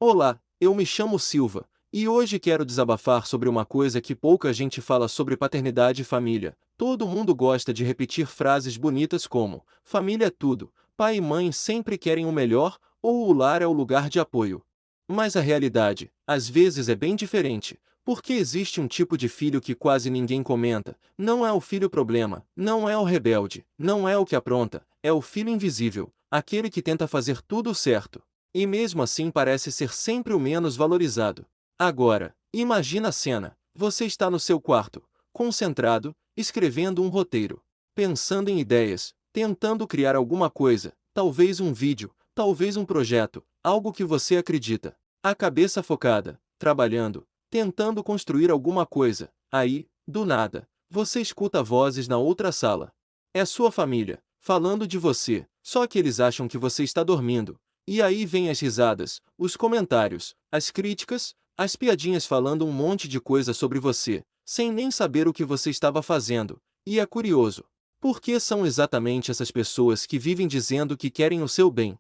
Olá, eu me chamo Silva, e hoje quero desabafar sobre uma coisa que pouca gente fala sobre paternidade e família. Todo mundo gosta de repetir frases bonitas como: família é tudo, pai e mãe sempre querem o melhor, ou o lar é o lugar de apoio. Mas a realidade, às vezes, é bem diferente, porque existe um tipo de filho que quase ninguém comenta. Não é o filho problema, não é o rebelde, não é o que apronta, é o filho invisível, aquele que tenta fazer tudo certo. E mesmo assim parece ser sempre o menos valorizado. Agora, imagina a cena: você está no seu quarto, concentrado, escrevendo um roteiro, pensando em ideias, tentando criar alguma coisa, talvez um vídeo, talvez um projeto, algo que você acredita. A cabeça focada, trabalhando, tentando construir alguma coisa. Aí, do nada, você escuta vozes na outra sala. É sua família, falando de você, só que eles acham que você está dormindo. E aí vem as risadas, os comentários, as críticas, as piadinhas falando um monte de coisa sobre você, sem nem saber o que você estava fazendo. E é curioso, porque são exatamente essas pessoas que vivem dizendo que querem o seu bem.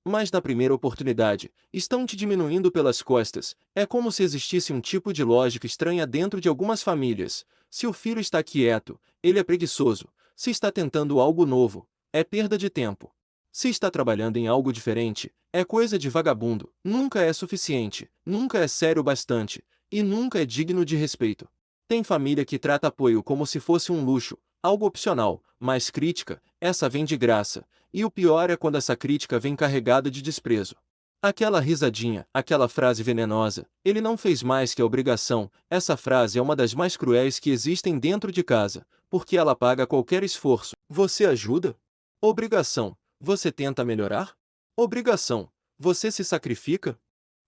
Mas na primeira oportunidade, estão te diminuindo pelas costas. É como se existisse um tipo de lógica estranha dentro de algumas famílias. Se o filho está quieto, ele é preguiçoso. Se está tentando algo novo, é perda de tempo. Se está trabalhando em algo diferente, é coisa de vagabundo. Nunca é suficiente, nunca é sério o bastante, e nunca é digno de respeito. Tem família que trata apoio como se fosse um luxo, algo opcional, mas crítica, essa vem de graça. E o pior é quando essa crítica vem carregada de desprezo. Aquela risadinha, aquela frase venenosa: ele não fez mais que a obrigação. Essa frase é uma das mais cruéis que existem dentro de casa, porque ela apaga qualquer esforço. Você ajuda? Obrigação: você tenta melhorar? Obrigação: você se sacrifica?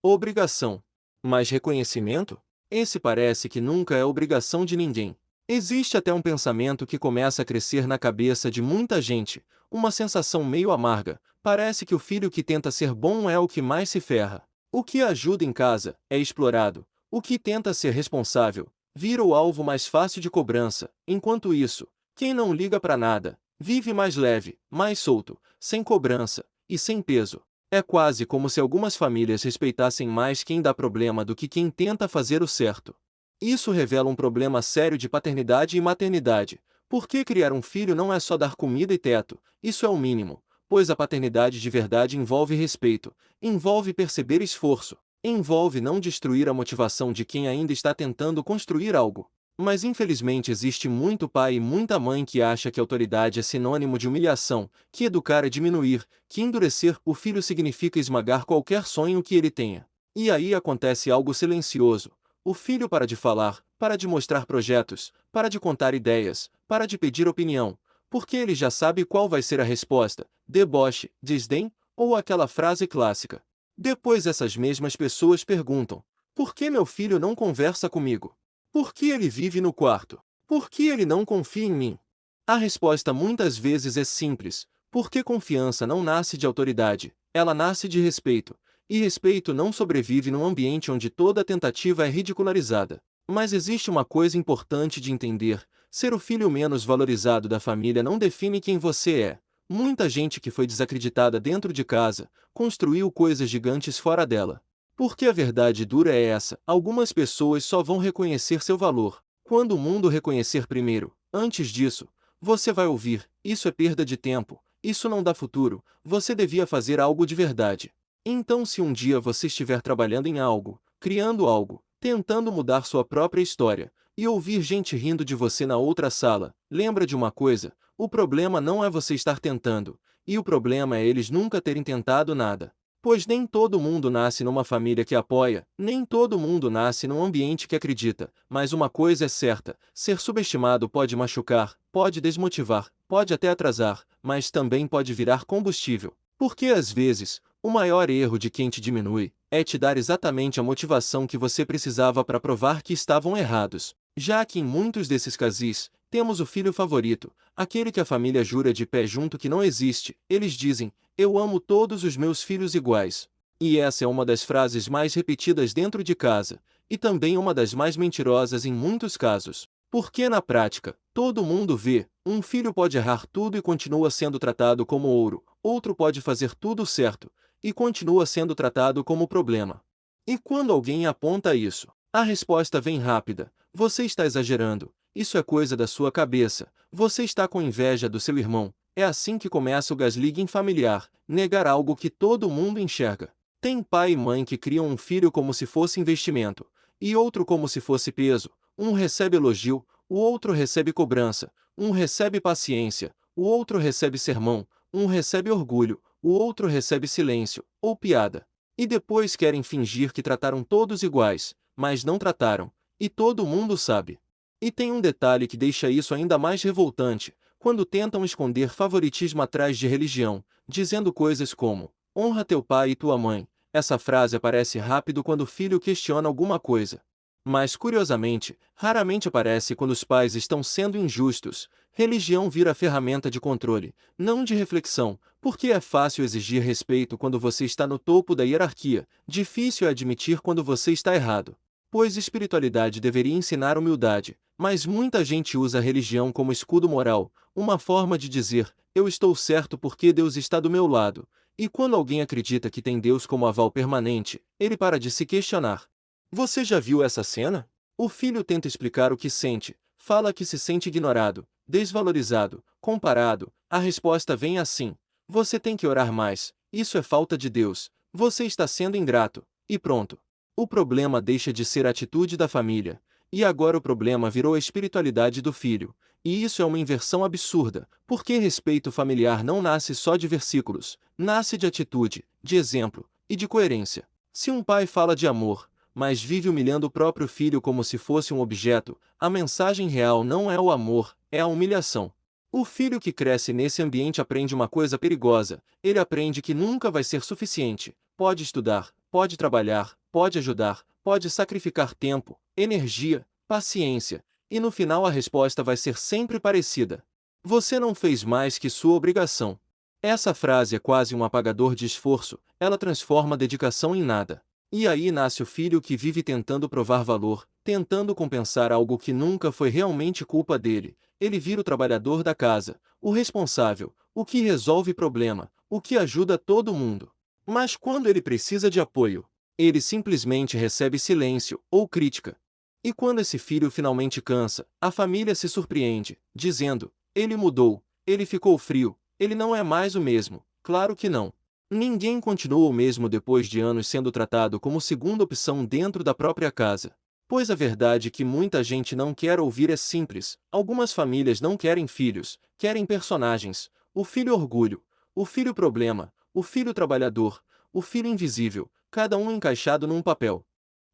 Obrigação: mas reconhecimento? Esse parece que nunca é obrigação de ninguém. Existe até um pensamento que começa a crescer na cabeça de muita gente, uma sensação meio amarga: parece que o filho que tenta ser bom é o que mais se ferra. O que ajuda em casa é explorado. O que tenta ser responsável vira o alvo mais fácil de cobrança. Enquanto isso, quem não liga pra nada vive mais leve, mais solto, sem cobrança e sem peso. É quase como se algumas famílias respeitassem mais quem dá problema do que quem tenta fazer o certo. Isso revela um problema sério de paternidade e maternidade. Porque criar um filho não é só dar comida e teto, isso é o mínimo, pois a paternidade de verdade envolve respeito, envolve perceber esforço, envolve não destruir a motivação de quem ainda está tentando construir algo. Mas infelizmente existe muito pai e muita mãe que acha que autoridade é sinônimo de humilhação, que educar é diminuir, que endurecer o filho significa esmagar qualquer sonho que ele tenha. E aí acontece algo silencioso. O filho para de falar, para de mostrar projetos, para de contar ideias, para de pedir opinião, porque ele já sabe qual vai ser a resposta: deboche, desdém, ou aquela frase clássica. Depois essas mesmas pessoas perguntam: por que meu filho não conversa comigo? Por que ele vive no quarto? Por que ele não confia em mim? A resposta muitas vezes é simples: porque confiança não nasce de autoridade, ela nasce de respeito. E respeito não sobrevive num ambiente onde toda tentativa é ridicularizada. Mas existe uma coisa importante de entender: ser o filho menos valorizado da família não define quem você é. Muita gente que foi desacreditada dentro de casa construiu coisas gigantes fora dela. Porque a verdade dura é essa: algumas pessoas só vão reconhecer seu valor quando o mundo reconhecer primeiro. Antes disso, você vai ouvir: isso é perda de tempo, isso não dá futuro, você devia fazer algo de verdade. Então, se um dia você estiver trabalhando em algo, criando algo, tentando mudar sua própria história, e ouvir gente rindo de você na outra sala, lembra de uma coisa: o problema não é você estar tentando, e o problema é eles nunca terem tentado nada. Pois nem todo mundo nasce numa família que apoia, nem todo mundo nasce num ambiente que acredita, mas uma coisa é certa: ser subestimado pode machucar, pode desmotivar, pode até atrasar, mas também pode virar combustível. Porque às vezes, o maior erro de quem te diminui é te dar exatamente a motivação que você precisava para provar que estavam errados. Já que em muitos desses casos, temos o filho favorito, aquele que a família jura de pé junto que não existe. Eles dizem: eu amo todos os meus filhos iguais. E essa é uma das frases mais repetidas dentro de casa, e também uma das mais mentirosas em muitos casos. Porque na prática, todo mundo vê: um filho pode errar tudo e continua sendo tratado como ouro, outro pode fazer tudo certo e continua sendo tratado como problema. E quando alguém aponta isso, a resposta vem rápida: você está exagerando, isso é coisa da sua cabeça, você está com inveja do seu irmão. É assim que começa o gaslighting familiar, negar algo que todo mundo enxerga. Tem pai e mãe que criam um filho como se fosse investimento, e outro como se fosse peso. Um recebe elogio, o outro recebe cobrança, um recebe paciência, o outro recebe sermão, um recebe orgulho, o outro recebe silêncio, ou piada. E depois querem fingir que trataram todos iguais, mas não trataram, e todo mundo sabe. E tem um detalhe que deixa isso ainda mais revoltante: quando tentam esconder favoritismo atrás de religião, dizendo coisas como: honra teu pai e tua mãe. Essa frase aparece rápido quando o filho questiona alguma coisa. Mas, curiosamente, raramente aparece quando os pais estão sendo injustos. Religião vira ferramenta de controle, não de reflexão, porque é fácil exigir respeito quando você está no topo da hierarquia, difícil é admitir quando você está errado. Pois espiritualidade deveria ensinar humildade, mas muita gente usa a religião como escudo moral, uma forma de dizer: eu estou certo porque Deus está do meu lado. E quando alguém acredita que tem Deus como aval permanente, ele para de se questionar. Você já viu essa cena? O filho tenta explicar o que sente, fala que se sente ignorado, desvalorizado, comparado. A resposta vem assim: você tem que orar mais, isso é falta de Deus, você está sendo ingrato, e pronto. O problema deixa de ser a atitude da família, e agora o problema virou a espiritualidade do filho. E isso é uma inversão absurda, porque respeito familiar não nasce só de versículos, nasce de atitude, de exemplo e de coerência. Se um pai fala de amor, mas vive humilhando o próprio filho como se fosse um objeto, a mensagem real não é o amor, é a humilhação. O filho que cresce nesse ambiente aprende uma coisa perigosa: ele aprende que nunca vai ser suficiente. Pode estudar, pode trabalhar, pode ajudar, pode sacrificar tempo, energia, paciência, e no final a resposta vai ser sempre parecida: você não fez mais que sua obrigação. Essa frase é quase um apagador de esforço, ela transforma a dedicação em nada. E aí nasce o filho que vive tentando provar valor, tentando compensar algo que nunca foi realmente culpa dele. Ele vira o trabalhador da casa, o responsável, o que resolve problema, o que ajuda todo mundo. Mas quando ele precisa de apoio, ele simplesmente recebe silêncio ou crítica. E quando esse filho finalmente cansa, a família se surpreende, dizendo: ele mudou, ele ficou frio, ele não é mais o mesmo. Claro que não. Ninguém continua o mesmo depois de anos sendo tratado como segunda opção dentro da própria casa. Pois a verdade que muita gente não quer ouvir é simples: algumas famílias não querem filhos, querem personagens. O filho orgulho, o filho problema, o filho trabalhador, o filho invisível, cada um encaixado num papel.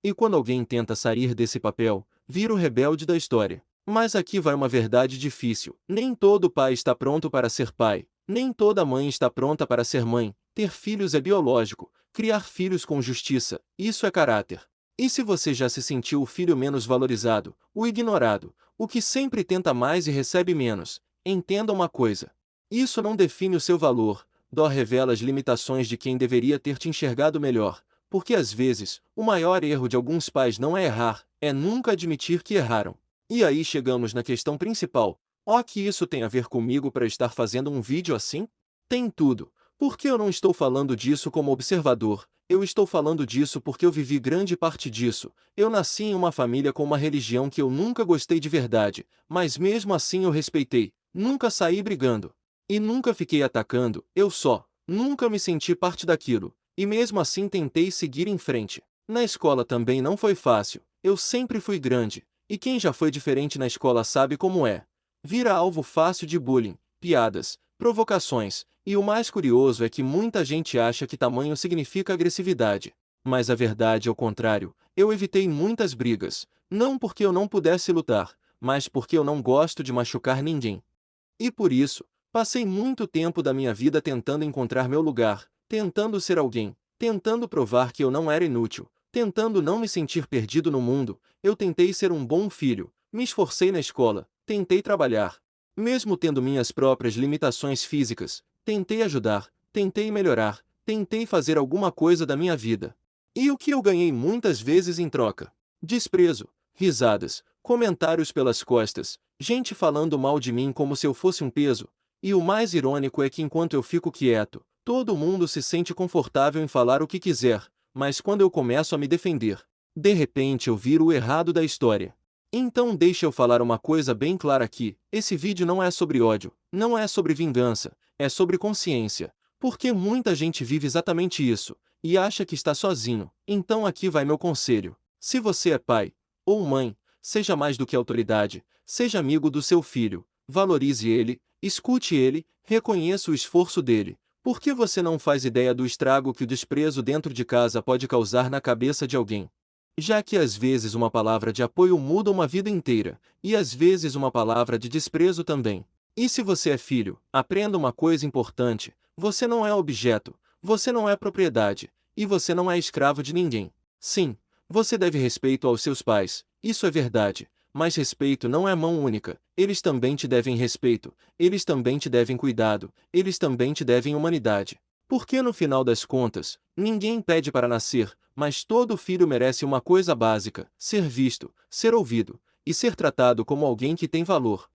E quando alguém tenta sair desse papel, vira o rebelde da história. Mas aqui vai uma verdade difícil: nem todo pai está pronto para ser pai, nem toda mãe está pronta para ser mãe. Ter filhos é biológico, criar filhos com justiça, isso é caráter. E se você já se sentiu o filho menos valorizado, o ignorado, o que sempre tenta mais e recebe menos, entenda uma coisa: isso não define o seu valor, dó revela as limitações de quem deveria ter te enxergado melhor, porque às vezes, o maior erro de alguns pais não é errar, é nunca admitir que erraram. E aí chegamos na questão principal: ó, que isso tem a ver comigo para estar fazendo um vídeo assim? Tem tudo. Porque eu não estou falando disso como observador, eu estou falando disso porque eu vivi grande parte disso. Eu nasci em uma família com uma religião que eu nunca gostei de verdade, mas mesmo assim eu respeitei, nunca saí brigando. E nunca fiquei atacando, nunca me senti parte daquilo, e mesmo assim tentei seguir em frente. Na escola também não foi fácil, eu sempre fui grande, e quem já foi diferente na escola sabe como é. Vira alvo fácil de bullying, piadas, provocações, e o mais curioso é que muita gente acha que tamanho significa agressividade. Mas a verdade é o contrário: eu evitei muitas brigas, não porque eu não pudesse lutar, mas porque eu não gosto de machucar ninguém. E por isso, passei muito tempo da minha vida tentando encontrar meu lugar, tentando ser alguém, tentando provar que eu não era inútil, tentando não me sentir perdido no mundo. Eu tentei ser um bom filho, me esforcei na escola, tentei trabalhar. Mesmo tendo minhas próprias limitações físicas, tentei ajudar, tentei melhorar, tentei fazer alguma coisa da minha vida. E o que eu ganhei muitas vezes em troca? Desprezo, risadas, comentários pelas costas, gente falando mal de mim como se eu fosse um peso. E o mais irônico é que enquanto eu fico quieto, todo mundo se sente confortável em falar o que quiser, mas quando eu começo a me defender, de repente eu viro o errado da história. Então deixa eu falar uma coisa bem clara aqui, esse vídeo não é sobre ódio, não é sobre vingança, é sobre consciência. Porque muita gente vive exatamente isso, e acha que está sozinho. Então aqui vai meu conselho. Se você é pai ou mãe, seja mais do que autoridade, seja amigo do seu filho, valorize ele, escute ele, reconheça o esforço dele. Porque você não faz ideia do estrago que o desprezo dentro de casa pode causar na cabeça de alguém. Já que às vezes uma palavra de apoio muda uma vida inteira, e às vezes uma palavra de desprezo também. E se você é filho, aprenda uma coisa importante: você não é objeto, você não é propriedade, e você não é escravo de ninguém. Sim, você deve respeito aos seus pais, isso é verdade, mas respeito não é mão única, eles também te devem respeito, eles também te devem cuidado, eles também te devem humanidade. Porque no final das contas, ninguém pede para nascer, mas todo filho merece uma coisa básica: ser visto, ser ouvido, e ser tratado como alguém que tem valor.